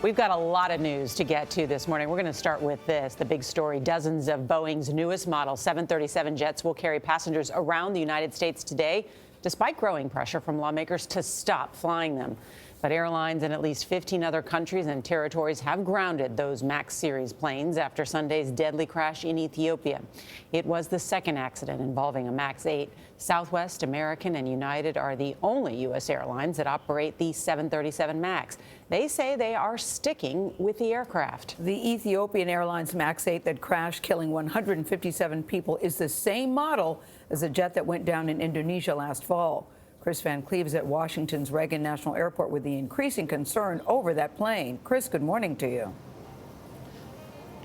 We've got a lot of news to get to this morning. We're going to start with this, the big story. Dozens of Boeing's newest model 737 jets will carry passengers around the United States today, despite growing pressure from lawmakers to stop flying them. But airlines in at least 15 other countries and territories have grounded those MAX series planes after Sunday's deadly crash in Ethiopia. It was the second accident involving a MAX 8. Southwest, American, and United are the only U.S. airlines that operate the 737 MAX. They say they are sticking with the aircraft. The Ethiopian Airlines MAX 8 that crashed, killing 157 people, is the same model as the jet that went down in Indonesia last fall. Kris Van Cleave is at Washington's Reagan National Airport with the increasing concern over that plane. Kris, good morning to you.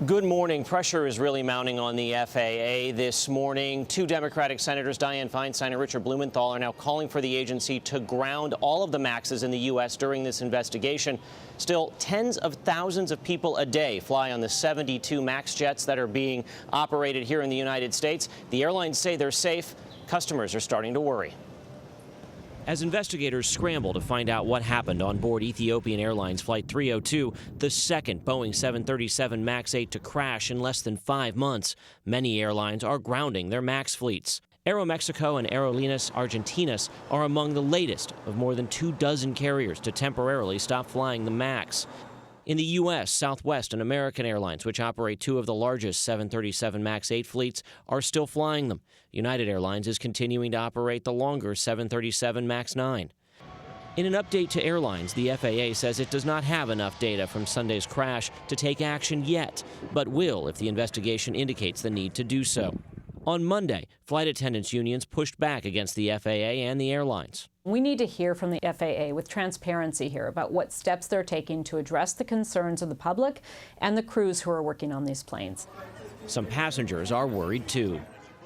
Good morning. Pressure is really mounting on the FAA this morning. Two Democratic senators, Dianne Feinstein and Richard Blumenthal, are now calling for the agency to ground all of the MAXs in the U.S. during this investigation. Still, tens of thousands of people a day fly on the 72 MAX jets that are being operated here in the United States. The airlines say they're safe. Customers are starting to worry. As investigators scramble to find out what happened on board Ethiopian Airlines Flight 302, the second Boeing 737 MAX 8 to crash in less than 5 months, many airlines are grounding their MAX fleets. Aeromexico and Aerolíneas Argentinas are among the latest of more than 24 carriers to temporarily stop flying the MAX. In the U.S., Southwest and American Airlines, which operate two of the largest 737 MAX 8 fleets, are still flying them. United Airlines is continuing to operate the longer 737 MAX 9. In an update to airlines, the FAA says it does not have enough data from Sunday's crash to take action yet, but will if the investigation indicates the need to do so. On Monday, flight attendants unions pushed back against the FAA and the airlines. We need to hear from the FAA with transparency here about what steps they're taking to address the concerns of the public and the crews who are working on these planes. Some passengers are worried, too.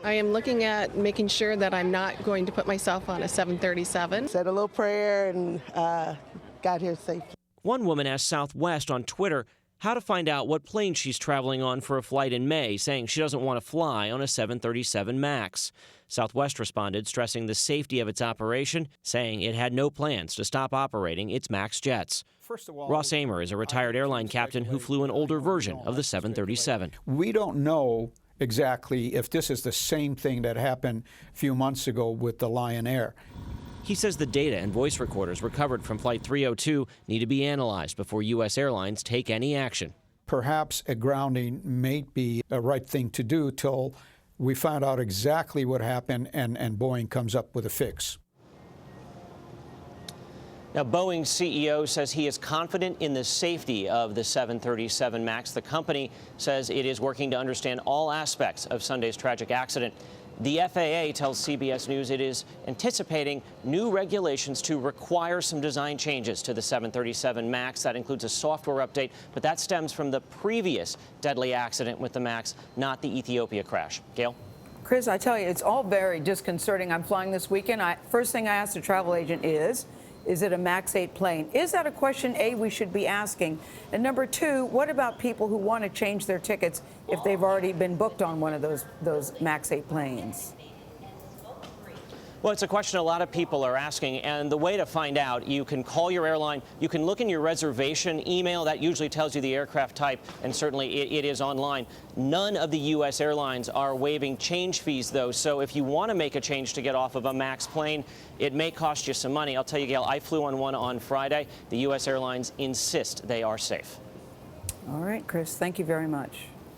I am looking at making sure that I'm not going to put myself on a 737. Said a little prayer and got here safe. One woman asked Southwest on Twitter how to find out what plane she's traveling on for a flight in May, saying she doesn't want to fly on a 737 MAX. Southwest responded, stressing the safety of its operation, saying it had no plans to stop operating its MAX jets. First of all, Ross Amer is a retired airline captain who flew an older version of the 737. We don't know exactly if this is the same thing that happened a few months ago with the Lion Air. He says the data and voice recorders recovered from Flight 302 need to be analyzed before U.S. airlines take any action. Perhaps a grounding may be a right thing to do till we find out exactly what happened and Boeing comes up with a fix. Now, Boeing's CEO says he is confident in the safety of the 737 MAX. The company says it is working to understand all aspects of Sunday's tragic accident. The FAA tells CBS News it is anticipating new regulations to require some design changes to the 737 MAX. That includes a software update, but that stems from the previous deadly accident with the MAX, not the Ethiopia crash. Gayle? Kris, I tell you, it's all very disconcerting. I'm flying this weekend. First thing I asked the travel agent is it a MAX 8 plane? Is that a question, A, we should be asking? And number two, what about people who want to change their tickets if they've already been booked on one of those MAX 8 planes? Well, it's a question a lot of people are asking, and the way to find out, you can call your airline, you can look in your reservation email, that usually tells you the aircraft type, and certainly it is online. None of the U.S. airlines are waiving change fees, though, so if you want to make a change to get off of a MAX plane, it may cost you some money. I'll tell you, Gayle, I flew on one on Friday. The U.S. airlines insist they are safe. All right, Kris, thank you very much.